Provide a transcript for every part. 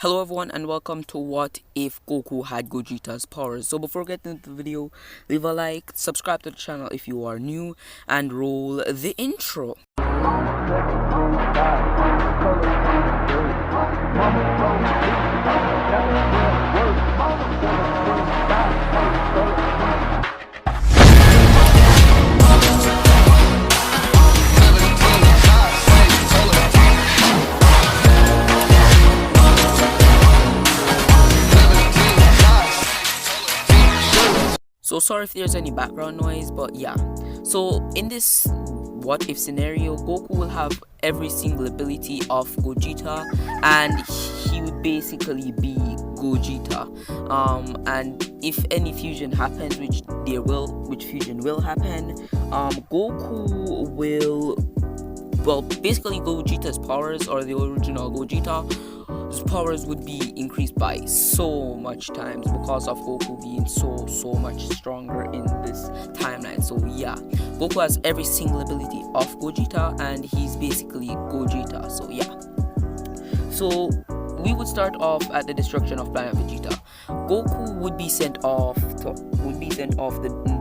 Hello everyone and welcome to What If Goku Had Gogeta's Powers. So before getting into the video, leave a like, subscribe to the channel if you are new, and roll the intro. So sorry if there's any background noise, but yeah. So in this what if scenario, Goku will have every single ability of Gogeta, and he would basically be Gogeta. And if any fusion happens, which fusion will happen, Goku will, well, basically Gogeta's powers, or the original Gogeta's powers, would be increased by so much times because of Goku being so much stronger in this timeline. So yeah, Goku has every single ability of Gogeta, and he's basically Gogeta. So yeah, so we would start off at the destruction of planet Vegeta. Goku would be sent off in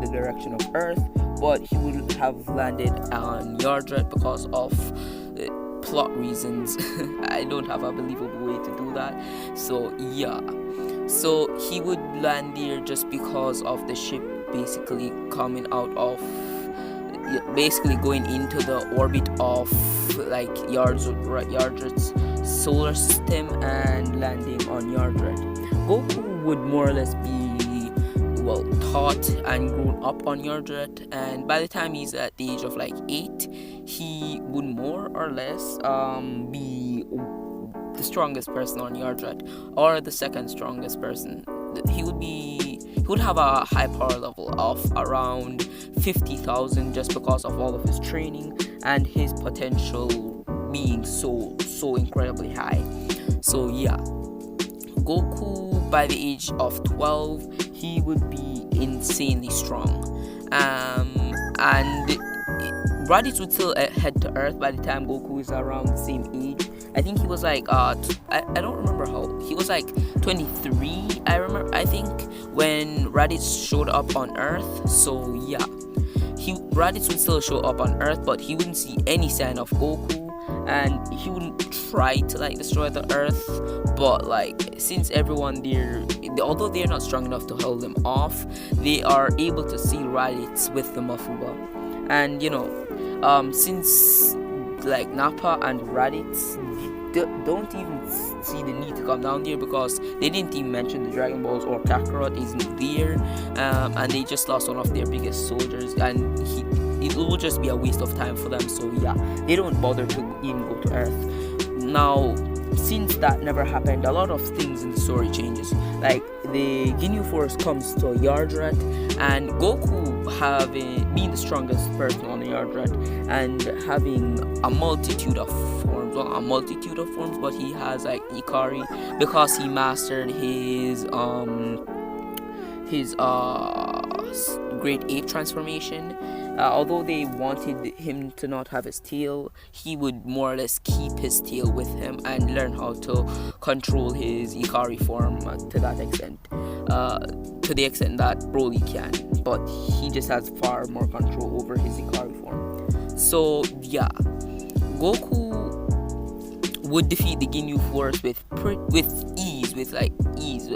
the direction of Earth, but he would have landed on Yardred because of plot reasons. I don't have a believable way to do that. So yeah, so he would land there just because of the ship basically coming out of, basically going into the orbit of like Yardred's solar system and landing on Yardred. Goku would more or less be, well, taught and grown up on Yardred, and by the time he's at the age of like 8, he would more or less be the strongest person on Yardred, or the second strongest person. He would have a high power level of around 50,000 just because of all of his training and his potential being so incredibly high. So yeah, Goku by the age of 12, he would be insanely strong. And Raditz would still head to Earth by the time Goku is around the same age. I think he was like I don't remember how old. He was like 23, I think, when Raditz showed up on Earth. So yeah, Raditz would still show up on Earth, but he wouldn't see any sign of Goku, and he wouldn't try to like destroy the Earth. But like, since everyone there, although they're not strong enough to hold them off, they are able to see Raditz with the Mafuba. And since like Nappa and Raditz don't even see the need to come down there, because they didn't even mention the Dragon Balls or Kakarot isn't there, and they just lost one of their biggest soldiers, and it will just be a waste of time for them. So yeah, they don't bother to even go to Earth. Now, since that never happened, a lot of things in the story changes. Like, the Ginyu Force comes to Yardred, and Goku being the strongest person on Yardred and having a multitude of forms, but he has like Ikari because he mastered his great ape transformation. Although they wanted him to not have his tail, he would more or less keep his tail with him and learn how to control his Ikari form to that extent. To the extent that Broly can, but he just has far more control over his Ikari form. So yeah, Goku would defeat the Ginyu Force with ease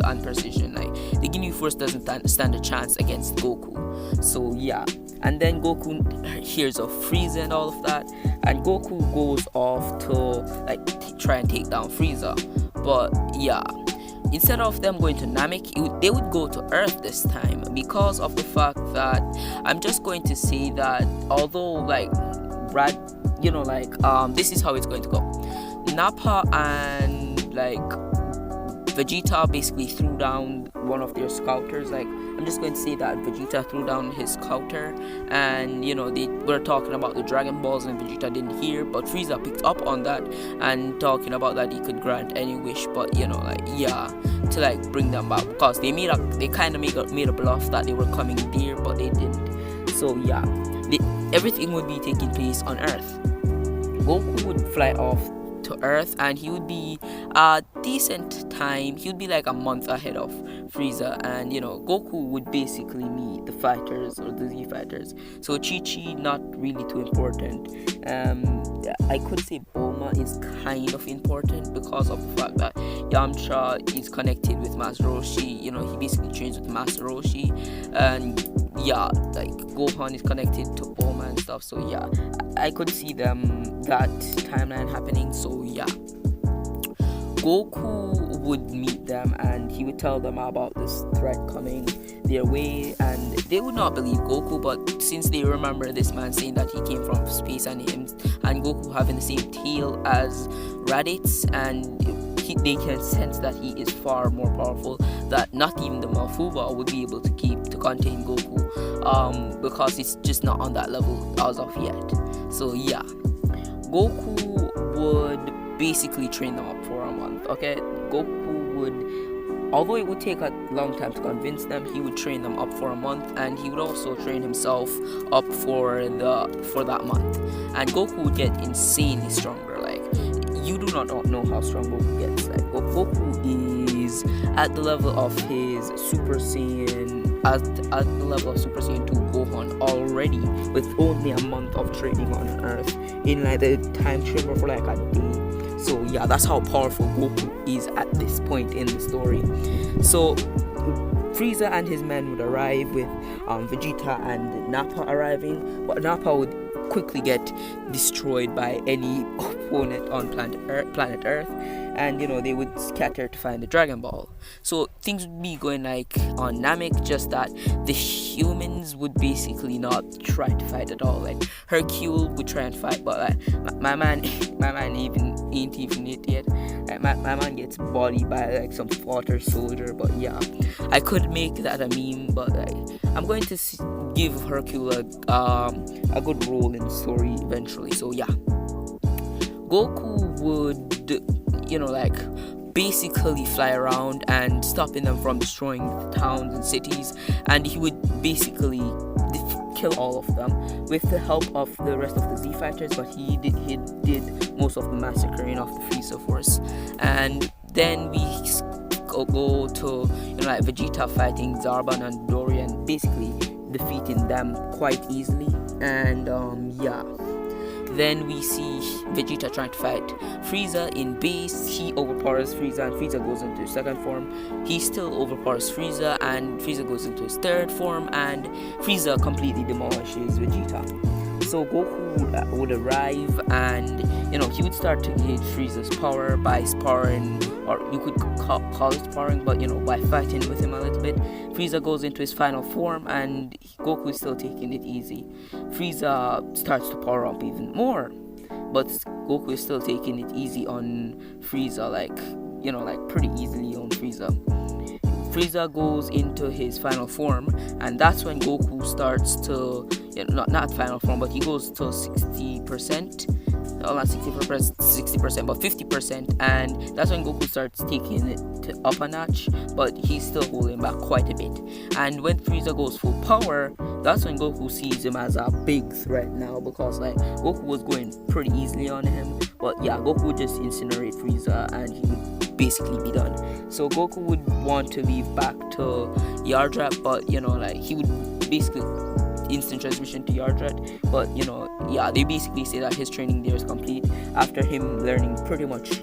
and precision. Like, the Ginyu Force doesn't stand a chance against Goku. So yeah, and then Goku hears of Frieza and all of that, and Goku goes off to like try and take down Frieza. But yeah, instead of them going to Namek, they would go to Earth this time, because of the fact that, I'm just going to say that, although like this is how it's going to go. Nappa and like Vegeta basically threw down one of their scouters. Like, I'm just going to say that Vegeta threw down his scouter, and they were talking about the Dragon Balls, and Vegeta didn't hear, but Frieza picked up on that and talking about that he could grant any wish, but to like bring them back, because they kind of made a bluff that they were coming there, but they didn't. So yeah, everything would be taking place on Earth. Goku would fly off to to Earth, and he would be a decent time. He would be like a month ahead of Frieza, and Goku would basically meet the fighters or the Z fighters. So Chi-Chi not really too important. I could say Bulma is kind of important because of the fact that Yamcha is connected with Master Roshi. He basically trains with Master Roshi, and like Gohan is connected to Bulma and stuff. So I could see that timeline happening. So Goku would meet them and he would tell them about this threat coming their way, and they would not believe Goku, but since they remember this man saying that he came from space and Goku having the same tail as Raditz, and they can sense that he is far more powerful, that not even the Mafuba would be able to contain Goku, because it's just not on that level as of yet. So Goku would basically train them up for a month. Okay, Goku would, although it would take a long time to convince them, he would train them up for a month, and he would also train himself up for that month. And Goku would get insanely stronger. Like, you do not know how strong Goku gets. Like, Goku is at the level of his Super Saiyan, at the level of Super Saiyan 2 Gohan already, with only a month of training on Earth in like the time chamber for like a day. So that's how powerful Goku is at this point in the story. So Frieza and his men would arrive with Vegeta and Nappa arriving, but Nappa would quickly get destroyed by any opponent on planet Earth, and they would scatter to find the Dragon Ball. So things would be going like on Namek, just that the humans would basically not try to fight at all. Like Hercule would try and fight, but like my man ain't even it yet. Like, my man gets bodied by like some water soldier. But I could make that a meme, but I'm going to give Hercule a good role in the story eventually. So Goku would basically fly around and stopping them from destroying towns and cities, and he would basically kill all of them with the help of the rest of the Z fighters, but he did most of the massacring of the Frieza force. And then we go to Vegeta fighting Zarban and Dorian, basically defeating them quite easily. And then we see Vegeta trying to fight Frieza in base. He overpowers Frieza and Frieza goes into his second form. He still overpowers Frieza and Frieza goes into his third form, and Frieza completely demolishes Vegeta. So Goku would arrive, and he would start to gauge Frieza's power by sparring, or you could call it sparring, but by fighting with him a little bit. Frieza goes into his final form, and Goku is still taking it easy. Frieza starts to power up even more, but Goku is still taking it easy on Frieza, like pretty easily on Frieza. Frieza goes into his final form, and that's when Goku starts to, not final form, but he goes to 60%. Well, not 60%, but 50%, and that's when Goku starts taking it up a notch, but he's still holding back quite a bit. And when Frieza goes full power, that's when Goku sees him as a big threat now, because Goku was going pretty easily on him, but Goku would just incinerate Frieza and he would basically be done. So Goku would want to leave back to Yardrat, but he would basically instant transmission to Yardrat, but they basically say that his training there is complete after him learning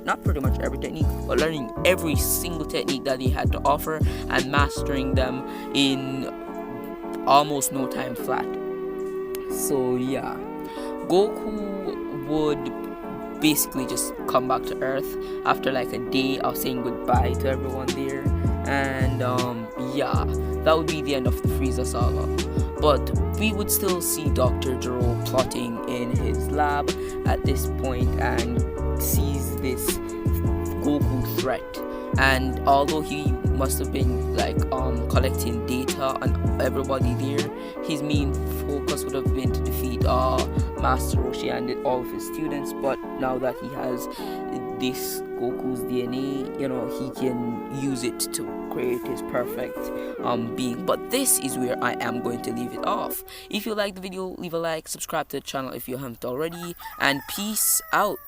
not pretty much every technique, but learning every single technique that he had to offer and mastering them in almost no time flat. So Goku would basically just come back to Earth after like a day of saying goodbye to everyone there, and that would be the end of the Frieza saga. But we would still see Dr. Gero plotting in his lab at this point and sees this Goku threat. And although he must have been collecting data on everybody there, his main focus would have been to defeat Master Roshi and all of his students. But now that he has this Goku's DNA, he can use it to create his perfect being. But this is where I am going to leave it off. If you like the video, leave a like, subscribe to the channel if you haven't already, and peace out.